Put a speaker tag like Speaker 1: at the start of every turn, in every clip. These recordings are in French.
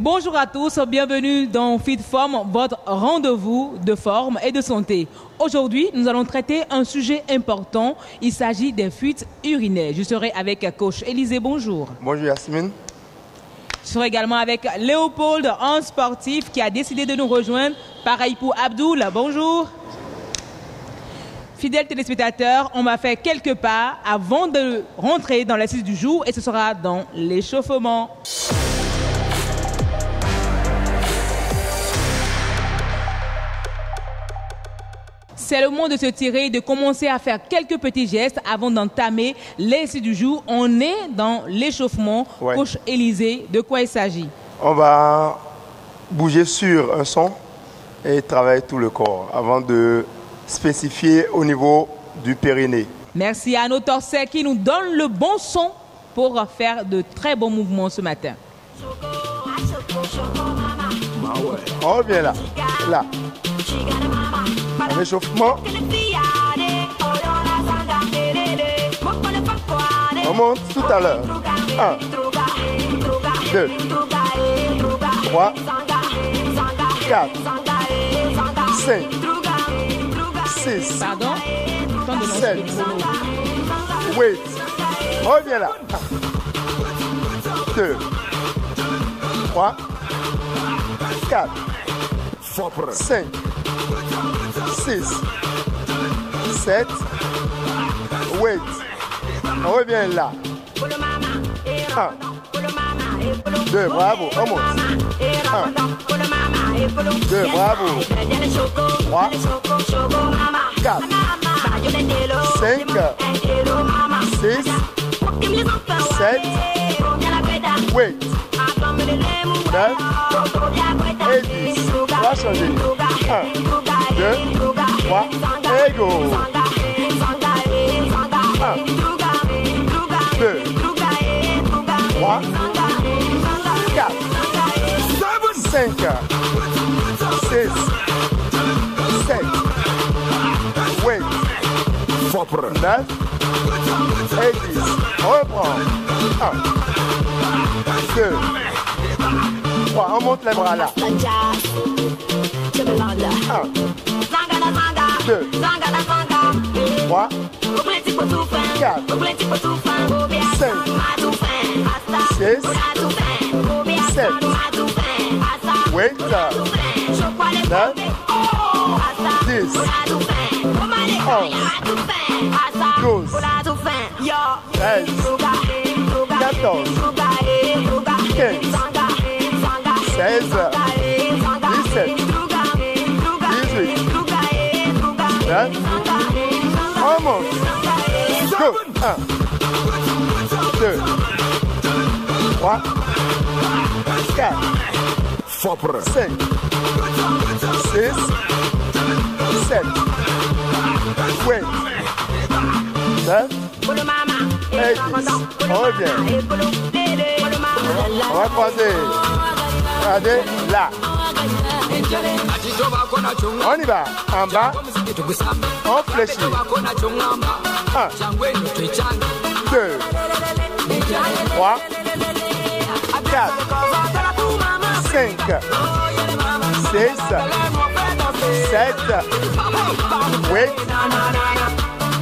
Speaker 1: Bonjour à tous, bienvenue dans FitForm, votre rendez-vous de forme et de santé. Aujourd'hui, nous allons traiter un sujet important. Il s'agit des fuites urinaires. Je serai avec coach Élisée, bonjour.
Speaker 2: Bonjour Yasmine.
Speaker 1: Je serai également avec Léopold, un sportif qui a décidé de nous rejoindre. Pareil pour Abdoul, bonjour. Fidèles téléspectateurs, on va faire quelques pas avant de rentrer dans l'exercice du jour et ce sera dans l'échauffement. C'est le moment de se tirer, de commencer à faire quelques petits gestes avant d'entamer l'exercice du jour. On est dans l'échauffement. Ouais. Coach Élisée, de quoi il s'agit?
Speaker 2: On va bouger sur un son et travailler tout le corps avant de spécifier au niveau du périnée.
Speaker 1: Merci à nos torsets qui nous donnent le bon son pour faire de très bons mouvements ce matin.
Speaker 2: On revient là. Là. Un échauffement. On monte tout à l'heure. 1, 2, 3, 4, 5, 6,
Speaker 1: Pardon?
Speaker 2: 7, 8. Reviens là. 2, 3, 4, 5, 6, 7, 8. On revient là. 1, 2, bravo, on monte. 1, 2, bravo. 3, 4, 5, 6, 7, 8, 9 et 10. On va changer. 1, 2, 3, et go. 1, 2, 3, 4, 5, 6, 7, 8, 9 et 10. On reprend. 1, 2, 3. On monte les bras là. 1, 2, 3, 4, 5, 6, 7, 8, 9, 10, 11, 12, 13, 14, 15, 16, 17, 18, 19, on monte. Go. 1, 2, 3, 4, 5, 6, 7, 8, 9 et 10. On revient. On va croiser. Regardez là. On y va. En bas. On fléchit. 1, 2, 3, 4, 5, 6, 7, 8,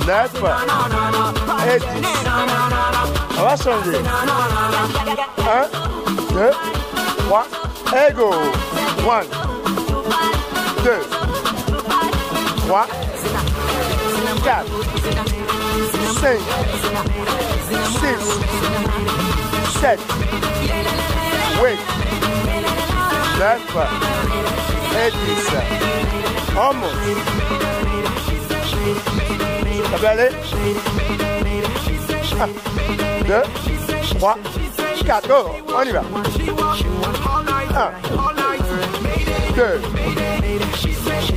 Speaker 2: 9 et 10. On va changer. 1, 2, 3, et go. 1, 2, 3, 4, 5, 6, 7, 8, 9 et 10. On monte. Ça peut aller? 1, 2, 3, 4. Go. On y va. 1, 2,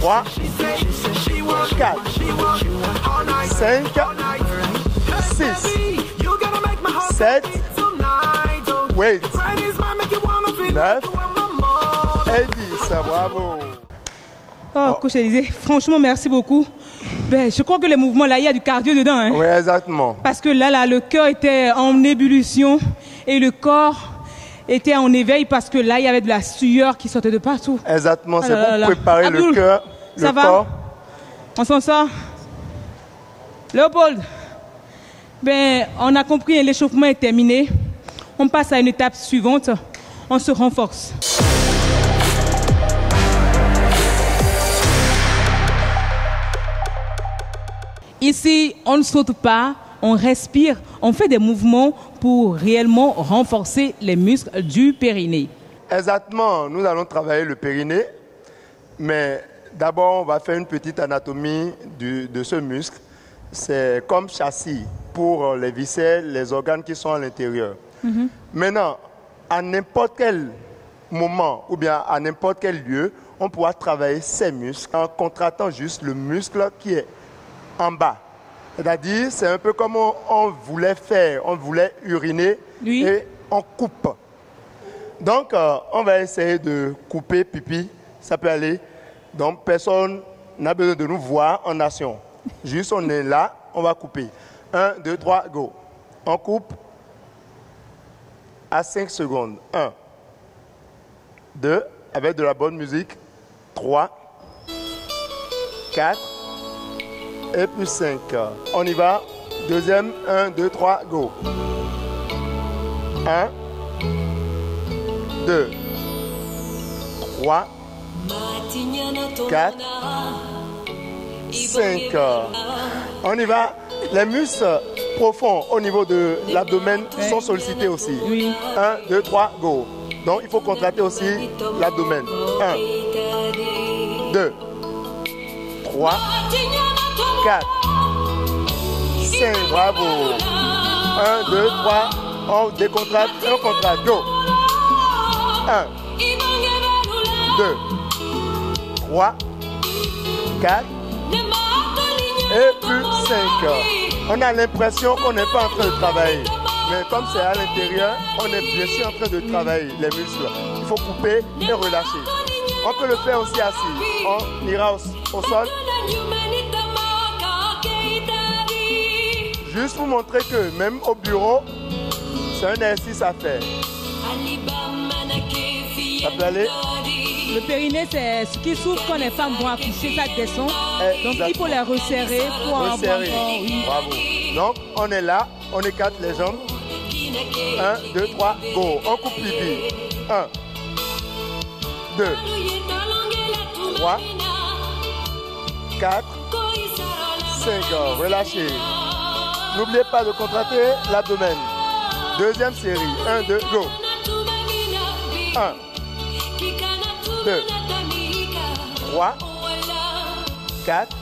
Speaker 2: 3, 4, 5, 6, 7, 8, 9 et 10. Bravo.
Speaker 1: Oh, coach Élisée, franchement, merci beaucoup. Ben, je crois que les mouvements, là, il y a du cardio dedans. Hein?
Speaker 2: Oui, exactement.
Speaker 1: Parce que là, le cœur était en ébullition et le corps était en éveil parce que là, il y avait de la sueur qui sortait de partout.
Speaker 2: Exactement, c'est
Speaker 1: là
Speaker 2: pour
Speaker 1: là.
Speaker 2: préparer le
Speaker 1: Abdoul,
Speaker 2: cœur,
Speaker 1: ça
Speaker 2: le
Speaker 1: va?
Speaker 2: corps.
Speaker 1: On s'en sort? Léopold, ben, on a compris, l'échauffement est terminé. On passe à une étape suivante. On se renforce. Ici, on ne saute pas, on respire, on fait des mouvements pour réellement renforcer les muscles du périnée.
Speaker 2: Exactement, nous allons travailler le périnée, mais d'abord on va faire une petite anatomie de ce muscle. C'est comme châssis pour les viscères, les organes qui sont à l'intérieur. Maintenant, à n'importe quel moment ou bien à n'importe quel lieu, on pourra travailler ces muscles en contractant juste le muscle qui est en bas. C'est-à-dire, c'est un peu comme on voulait faire, on voulait uriner et on coupe. Donc, on va essayer de couper pipi, ça peut aller. Donc, personne n'a besoin de nous voir en action. Juste, on est là, on va couper. 1, 2, 3, go. On coupe à 5 secondes. 1, 2, avec de la bonne musique. 3, 4, et puis 5. On y va. Deuxième, 1, 2, 3, go. 1, 2, 3, 4, 5. On y va. Les muscles profonds au niveau de l'abdomen sont sollicités aussi. 1, 2, 3, go. Donc il faut contracter aussi l'abdomen. 1, 2, 3, 4, 5, bravo. 1, 2, 3, on décontracte et on contracte. Go. 1, 2, 3, 4, et puis 5. On a l'impression qu'on n'est pas en train de travailler. Mais comme c'est à l'intérieur, on est bien sûr en train de travailler les muscles. Il faut couper et relâcher. On peut le faire aussi assis. On ira au sol. Juste pour montrer que même au bureau, c'est un exercice à faire. Ça peut aller.
Speaker 1: Le périnée, c'est ce qui souffre quand les femmes vont accoucher, ça descend. Donc il faut les resserrer pour avoir
Speaker 2: resserrer. Bravo. Donc on est là, on écarte les jambes. 1, 2, 3, go. On coupe pipi. 1, 2, 3, 4, 5. Relâchez. N'oubliez pas de contracter l'abdomen. Deuxième série. 1, 2, go. 1, 2, 3, 4,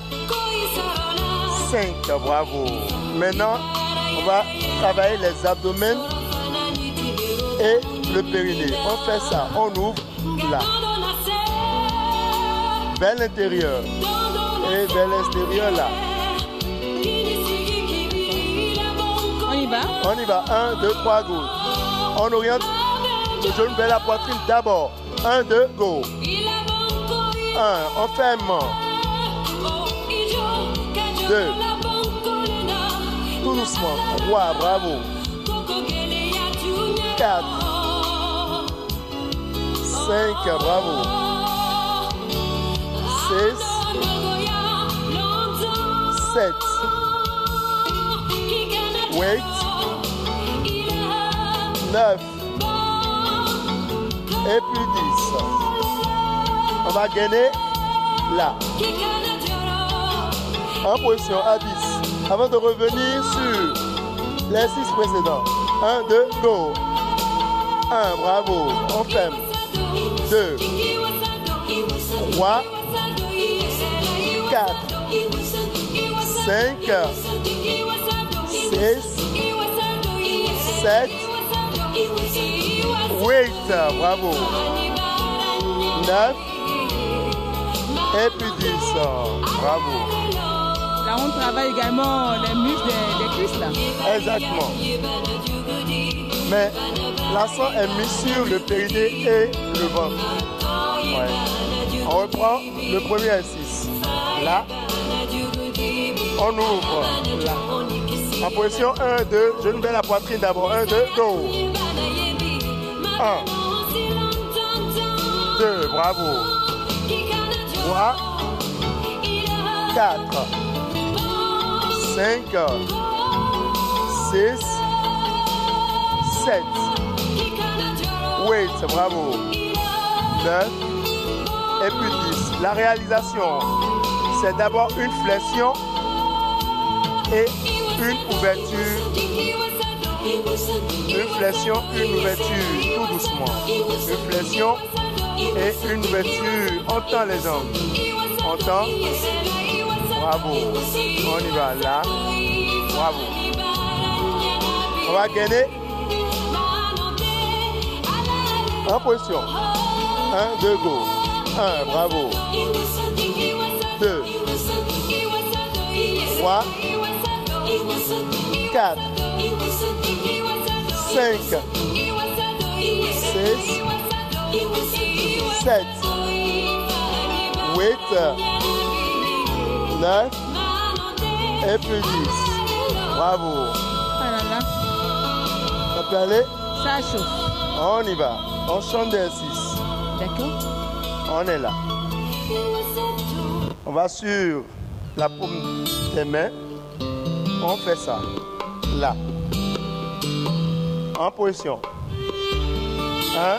Speaker 2: 5. Bravo. Maintenant, on va travailler les abdomens et le périnée. On fait ça. On ouvre là. Vers l'intérieur. Et vers l'extérieur là.
Speaker 1: On y va?
Speaker 2: On y va. 1, 2, 3, go. On oriente le genou vers la poitrine d'abord. 1, 2, go. 1, on ferme. 2, tout doucement. 3, bravo. 4, 5, bravo. 6, 7, 8, 9, et puis 10. On va gagner là. En position à 10. Avant de revenir sur les 6 précédents. 1, 2, go. 1, bravo. On ferme. 2, 3, 4, 5, 6, 7, 8, bravo. 9, et puis 10, bravo.
Speaker 1: Là, on travaille également les muscles des cuisses, là.
Speaker 2: Exactement. Mais l'accent est mis sur le périnée et le ventre. Ouais. On reprend le premier exercice. Là, on ouvre. Là. En position 1, 2, genou vers la poitrine d'abord. 1, 2, go. 1, 1, 2, bravo. 3, 4, 5, 6, 7. 8, bravo. 9 et puis 10. La réalisation, c'est d'abord une flexion et une ouverture. Une flexion, une ouverture, tout doucement. Une flexion et une ouverture. On tend les jambes. On tend. Bravo. On y va là. Bravo. On va gagner. En position. 1, 2, go. 1, bravo. 2, 3, 4, 5, 6, 7, 8, 9 et puis 10. Bravo.
Speaker 1: Voilà.
Speaker 2: Ça peut aller?
Speaker 1: Ça chauffe.
Speaker 2: On y va. On chante des 6.
Speaker 1: D'accord.
Speaker 2: On est là. On va sur la paume des mains. On fait ça. Là. En position. 1,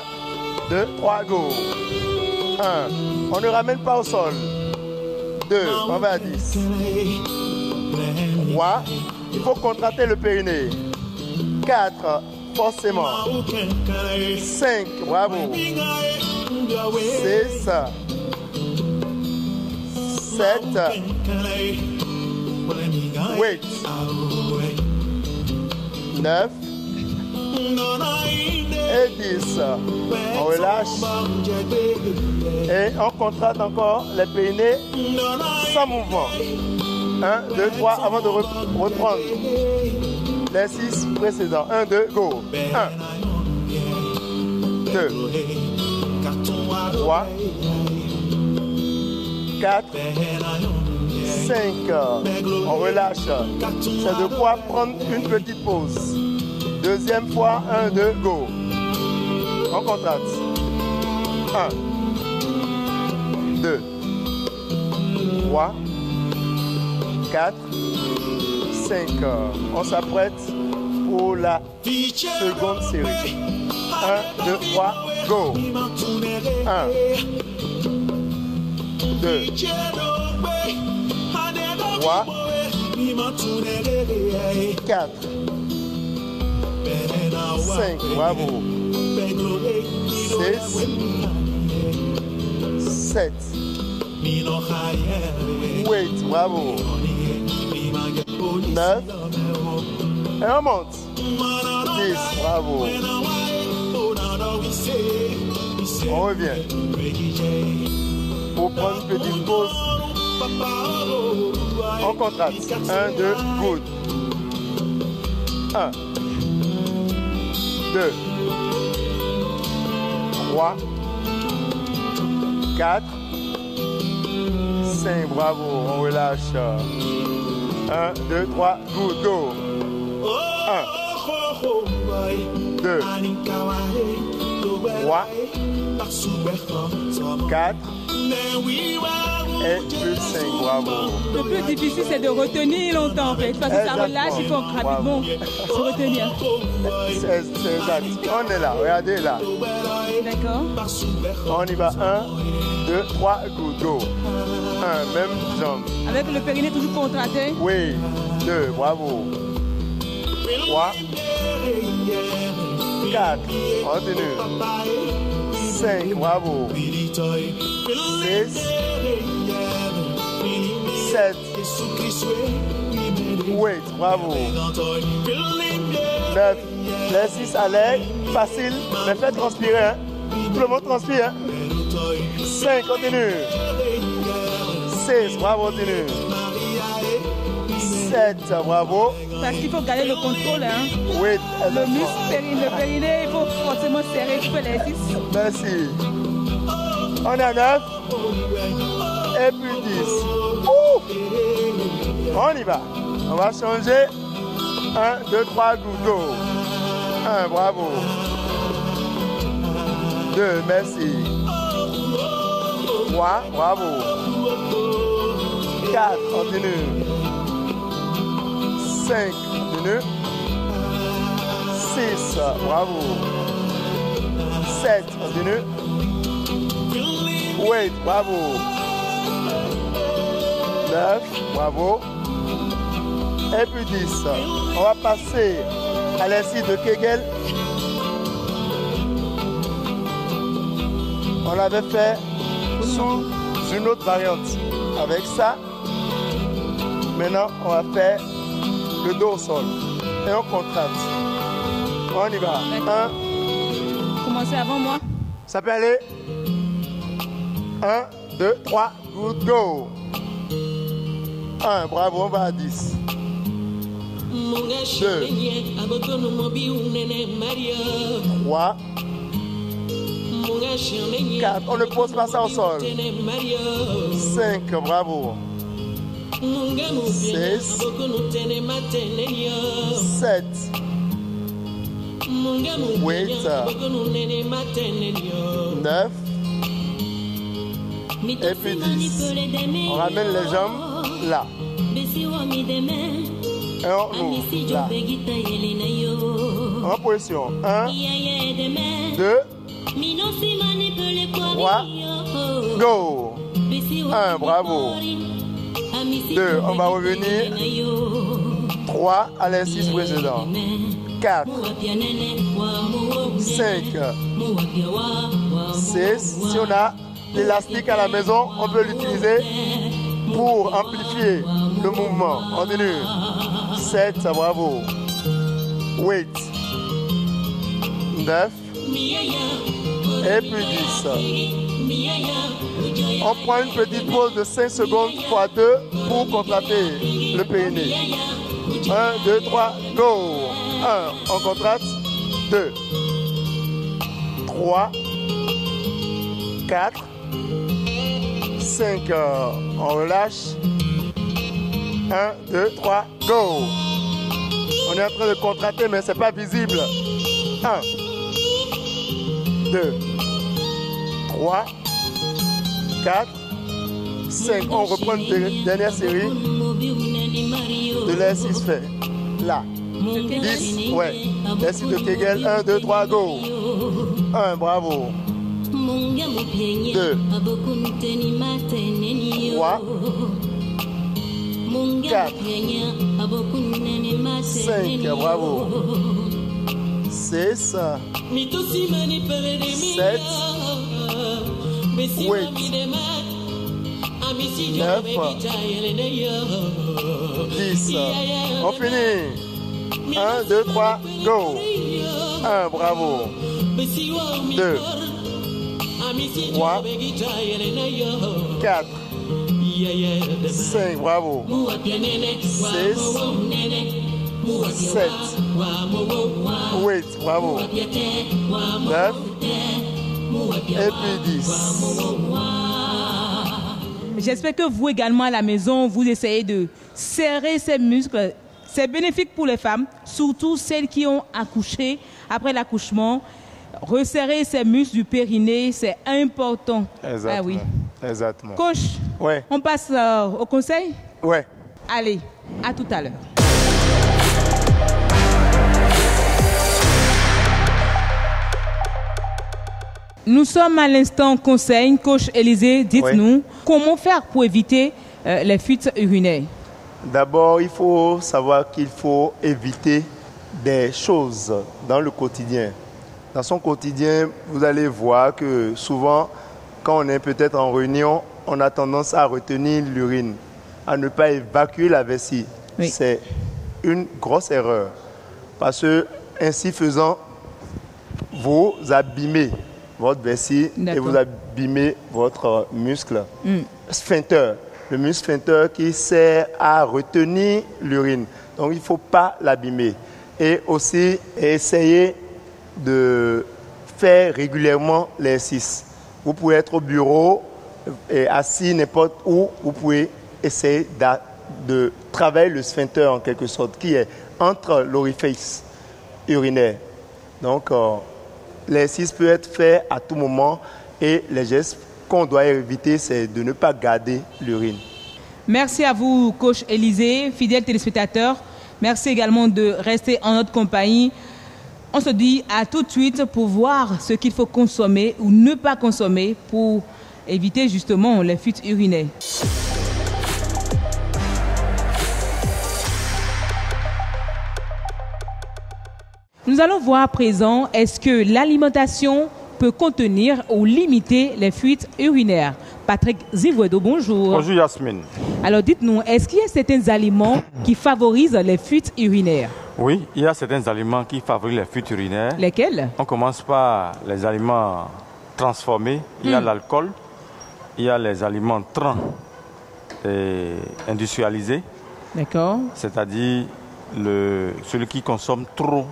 Speaker 2: 2, 3, go. 1. On ne ramène pas au sol. 2. On va à 10. 3. Il faut contracter le périnée. 4. Forcément. 5. Bravo. 6. 7. 8. 9. Et 10. On relâche. Et on contracte encore les périnées sans mouvement. 1, 2, 3 avant de reprendre les 6 précédents. 1, 2, go. 1, 2, 3, 4, 5. On relâche. C'est de quoi prendre une petite pause. Deuxième fois, 1, 2, go. On contracte. 1, 2, 3, 4, 5. On s'apprête pour la seconde série. 1, 2, 3, go. 1, 2, 3, 4, 5, bravo. 6, 7, 8, bravo. 9, et on monte. 10, bravo. On revient. Pour prendre une petite pause. On contracte. 1, 2, good. 1, 2, 3, 4, 5, bravo, on relâche. 1, 2, 3, good, go. 1, 2, 3, 4, et plus 5, bravo.
Speaker 1: Le plus difficile, c'est de retenir longtemps, en fait. Parce que ça relâche, il faut rapidement se retenir.
Speaker 2: C'est exact. On est là, regardez là.
Speaker 1: D'accord.
Speaker 2: On y va. 1, 2, 3, go. 1, même jambe.
Speaker 1: Avec le périnée toujours contracté.
Speaker 2: Oui. 2, bravo. 3, 4, continue. 5, bravo. 6, 7, 8, bravo. 9, les 6 à l'air, facile, mais faites transpirer. Hein. Tout le monde transpire. Hein. 5, continue. 6, bravo, continue. 7, bravo.
Speaker 1: Parce qu'il faut garder le contrôle. Hein.
Speaker 2: 8,
Speaker 1: le muscle, le périnée, il faut forcément serrer un peu les 6.
Speaker 2: Merci. On est à 9. Et puis 10. Ouh. On y va. On va changer. 1, 2, 3, go. 1, bravo. 2, merci. 3, bravo. 4, continue. 5, continue. 6, bravo. 7, continue. 8, bravo. 9, bravo. Et puis 10. On va passer à l'exercice de Kegel. On l'avait fait sous une autre variante. Avec ça, maintenant on va faire le dos au sol. Et on contracte. On y va. 1.
Speaker 1: Commencez avant moi.
Speaker 2: Ça peut aller. 1, 2, 3, good, go. 1, bravo, on va à 10. 2. 3. 4. On ne pose pas ça au sol. 5. Bravo. 6. 7. 8. 9. Et puis 10. On ramène les jambes là. Et on ouvre là. En position. 1, 2, 3, go. 1, bravo. 2, on va revenir. 3 à l'exercice précédent. 4, 5, 6. Si on a l'élastique à la maison, on peut l'utiliser pour amplifier le mouvement. Continue. 7, bravo. 8, 9, et puis 10. On prend une petite pause de 5 secondes x 2 pour contracter le périnée. 1, 2, 3, go. 1, on contracte. 2, 3, 4, 5, on relâche. 1, 2, 3, go. On est en train de contracter, mais ce n'est pas visible. 1, 2, 3, 4, 5. On reprend une dernière série de l'exercice fait. Là. 10, ouais. L'exercice de Kegel. 1, 2, 3, go. 1, bravo. 2, 3, 4, 5, bravo. 6, 7, 8, 9, 10. On finit. 1, 2, 3, go. 1, bravo. 2, 3, 4, 5, bravo. 6, 7, 8, bravo. 9, et puis 10.
Speaker 1: J'espère que vous également à la maison, vous essayez de serrer ces muscles. C'est bénéfique pour les femmes, surtout celles qui ont accouché après l'accouchement. Resserrer ces muscles du périnée, c'est important.
Speaker 2: Exactement.
Speaker 1: Ah oui.
Speaker 2: Exactement.
Speaker 1: Coach,
Speaker 2: ouais.
Speaker 1: On passe au conseil?
Speaker 2: Ouais.
Speaker 1: Allez, à tout à l'heure. Nous sommes à l'instant conseil. Coach Élisée, dites-nous, comment faire pour éviter les fuites urinaires?
Speaker 2: D'abord, il faut savoir qu'il faut éviter des choses dans le quotidien. Dans son quotidien, vous allez voir que souvent, quand on est peut-être en réunion, on a tendance à retenir l'urine, à ne pas évacuer la vessie. Oui. C'est une grosse erreur. Parce que, ainsi faisant, vous abîmez votre vessie et vous abîmez votre muscle sphincter. Le muscle sphincter qui sert à retenir l'urine. Donc, il ne faut pas l'abîmer. Et aussi, essayer de faire régulièrement l'exercice. Vous pouvez être au bureau et assis n'importe où. Vous pouvez essayer de travailler le sphincter en quelque sorte, qui est entre l'orifice urinaire. Donc, l'exercice peut être fait à tout moment et les gestes qu'on doit éviter, c'est de ne pas garder l'urine.
Speaker 1: Merci à vous, coach Élisée, fidèles téléspectateurs. Merci également de rester en notre compagnie. On se dit à tout de suite pour voir ce qu'il faut consommer ou ne pas consommer pour éviter justement les fuites urinaires. Nous allons voir à présent, est-ce que l'alimentation peut contenir ou limiter les fuites urinaires? Patrick Zivouedo, bonjour.
Speaker 3: Bonjour Yasmine.
Speaker 1: Alors dites-nous, est-ce qu'il y a certains aliments qui favorisent les fuites urinaires?
Speaker 3: Oui, il y a certains aliments qui favorisent les fuites urinaires.
Speaker 1: Lesquels?
Speaker 3: On commence par les aliments transformés. Il y a l'alcool, il y a les aliments trans et industrialisés.
Speaker 1: D'accord.
Speaker 3: C'est-à-dire celui qui consomme trop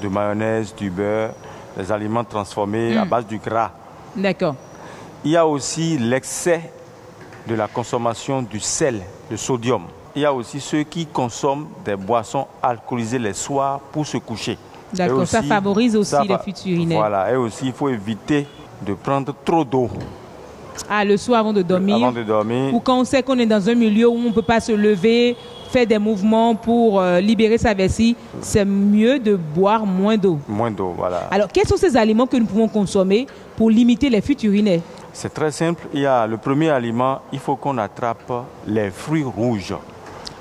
Speaker 3: de mayonnaise, du beurre, les aliments transformés à base du gras.
Speaker 1: D'accord.
Speaker 3: Il y a aussi l'excès de la consommation du sel, du sodium. Il y a aussi ceux qui consomment des boissons alcoolisées les soirs pour se coucher.
Speaker 1: D'accord, ça favorise aussi les fuites urinaires.
Speaker 3: Voilà, et aussi il faut éviter de prendre trop d'eau.
Speaker 1: Ah, le soir avant de dormir.
Speaker 3: Avant de dormir.
Speaker 1: Ou quand on sait qu'on est dans un milieu où on ne peut pas se lever, faire des mouvements pour libérer sa vessie, c'est mieux de boire moins d'eau.
Speaker 3: Moins d'eau, voilà.
Speaker 1: Alors, quels sont ces aliments que nous pouvons consommer pour limiter les fuites urinaires?
Speaker 3: C'est très simple. Il y a le premier aliment, il faut qu'on attrape les fruits rouges.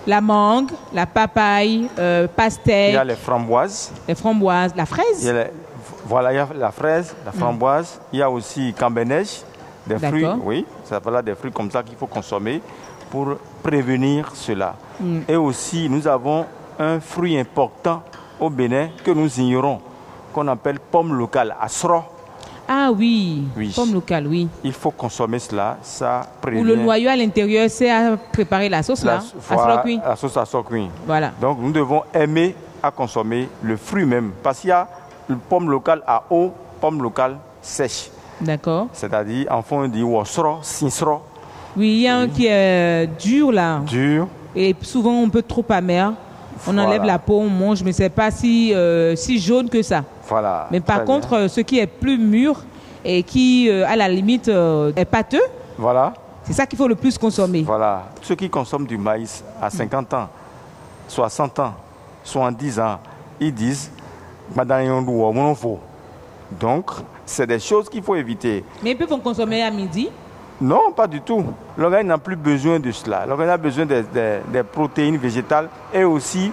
Speaker 1: La mangue, la papaye, pastèque.
Speaker 3: Il y a les framboises.
Speaker 1: Les framboises, la fraise.
Speaker 3: Il y a voilà, il y a la fraise, la framboise. Il y a aussi cambeneige, des fruits. Oui, ça s'appelle des fruits comme ça qu'il faut consommer pour prévenir cela. Et aussi, nous avons un fruit important au Bénin que nous ignorons, qu'on appelle pomme locale, asro.
Speaker 1: Ah oui, pomme locale, oui.
Speaker 3: Il faut consommer cela, ça prévient.
Speaker 1: Ou le noyau à l'intérieur, c'est à préparer la sauce là,
Speaker 3: la sauce à cuit.
Speaker 1: Voilà.
Speaker 3: Donc nous devons aimer à consommer le fruit même, parce qu'il y a une pomme locale à eau, pomme locale sèche.
Speaker 1: D'accord.
Speaker 3: C'est-à-dire, en fond, on dit wasro, sinsro.
Speaker 1: Oui, il y a un qui est dur là.
Speaker 3: Dur.
Speaker 1: Et souvent un peu trop amer. On enlève la peau, on mange, mais c'est pas si jaune que ça.
Speaker 3: Voilà.
Speaker 1: Mais par contre, ce qui est plus mûr et qui, à la limite, est pâteux,
Speaker 3: voilà.
Speaker 1: C'est ça qu'il faut le plus consommer.
Speaker 3: Voilà. Ceux qui consomment du maïs à 50 ans, 60 ans, 70 ans, ils disent donc, c'est des choses qu'il faut éviter.
Speaker 1: Mais ils peuvent consommer à midi?
Speaker 3: Non, pas du tout. L'organisme n'a plus besoin de cela. L'organisme a besoin des protéines végétales et aussi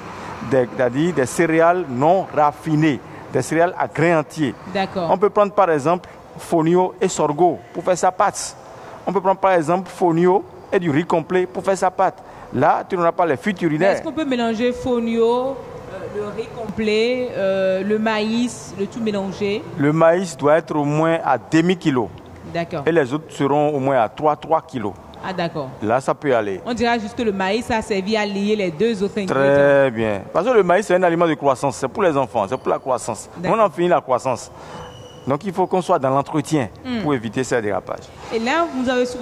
Speaker 3: des céréales non raffinées, des céréales à grains entiers.
Speaker 1: D'accord.
Speaker 3: On peut prendre par exemple fonio et sorgho pour faire sa pâte. On peut prendre par exemple fonio et du riz complet pour faire sa pâte. Là, tu n'auras pas les fuites urinaires.
Speaker 1: Est-ce qu'on peut mélanger fonio, le riz complet, le maïs, le tout mélanger?
Speaker 3: Le maïs doit être au moins à demi-kilo.
Speaker 1: D'accord.
Speaker 3: Et les autres seront au moins à 3 kilos.
Speaker 1: Ah d'accord.
Speaker 3: Là, ça peut aller.
Speaker 1: On dira juste que le maïs a servi à lier les deux autres ingrédients.
Speaker 3: Très bien. Parce que le maïs, c'est un aliment de croissance. C'est pour les enfants, c'est pour la croissance. On en finit la croissance. Donc, il faut qu'on soit dans l'entretien pour éviter ces dérapages.
Speaker 1: Et là, vous avez sur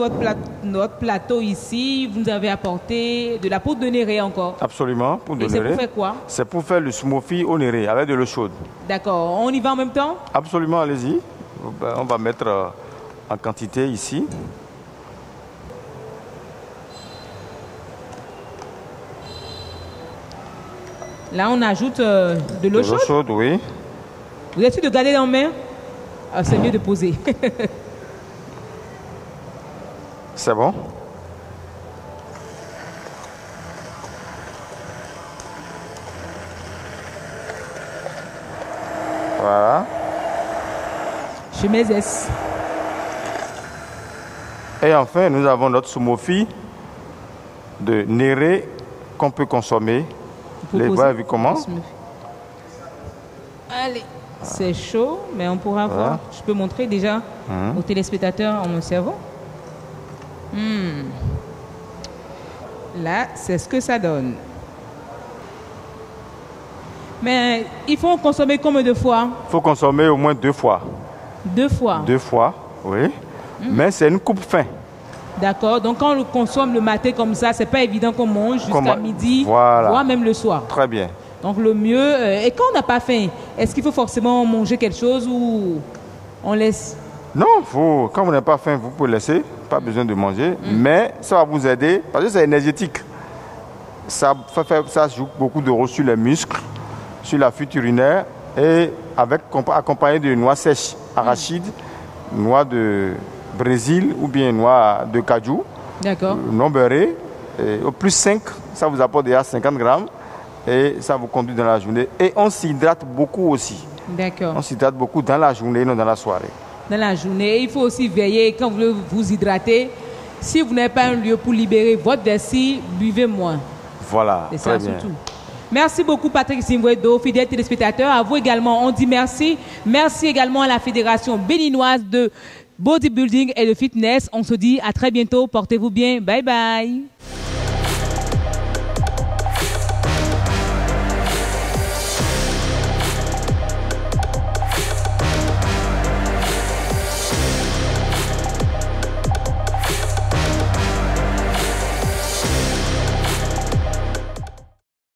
Speaker 1: notre plateau ici, vous nous avez apporté de la poudre de néré encore.
Speaker 3: Absolument, poudre de néré.
Speaker 1: C'est pour faire quoi?
Speaker 3: C'est pour faire le smoothie au néré avec de l'eau chaude.
Speaker 1: D'accord. On y va en même temps?
Speaker 3: Absolument, allez-y. On va mettre en quantité ici.
Speaker 1: Là, on ajoute de l'eau chaude.
Speaker 3: Chaude, oui.
Speaker 1: Vous êtes sûr de garder en main? Ah, c'est mieux de poser.
Speaker 3: C'est bon? Voilà.
Speaker 1: Je mets S.
Speaker 3: Et enfin, nous avons notre smoothie de néré qu'on peut consommer. Les voix, vu comment?
Speaker 1: Allez, c'est chaud, mais on pourra voir. Je peux montrer déjà aux téléspectateurs en mon cerveau. Là, c'est ce que ça donne. Mais il faut consommer combien de fois?
Speaker 3: Il faut consommer au moins 2 fois.
Speaker 1: 2 fois?
Speaker 3: 2 fois, oui. Mais c'est une coupe fin.
Speaker 1: D'accord. Donc quand on le consomme le matin comme ça, c'est pas évident qu'on mange jusqu'à midi, voire même le soir.
Speaker 3: Très bien.
Speaker 1: Donc le mieux, et quand on n'a pas faim, est-ce qu'il faut forcément manger quelque chose ou On laisse.
Speaker 2: Non, quand vous n'avez pas faim, vous pouvez laisser. Pas besoin de manger. Mais ça va vous aider parce que c'est énergétique. Ça joue beaucoup de rôle sur les muscles, sur la fuite urinaire et accompagné de noix sèches, arachides, noix de Brésil ou bien noix de cajou.
Speaker 1: D'accord.
Speaker 2: Non beurré. Au plus 5, ça vous apporte déjà 50 grammes et ça vous conduit dans la journée. Et on s'hydrate beaucoup aussi.
Speaker 1: D'accord.
Speaker 2: On s'hydrate beaucoup dans la journée, non dans la soirée.
Speaker 1: Dans la journée, il faut aussi veiller quand vous vous hydratez. Si vous n'avez pas un lieu pour libérer votre vessie, buvez moins.
Speaker 2: Voilà,
Speaker 1: c'est ça surtout. Merci beaucoup Patrick Simbwedo, fidèles téléspectateurs. À vous également, on dit merci. Merci également à la Fédération béninoise de bodybuilding et de fitness. On se dit à très bientôt. Portez-vous bien. Bye bye.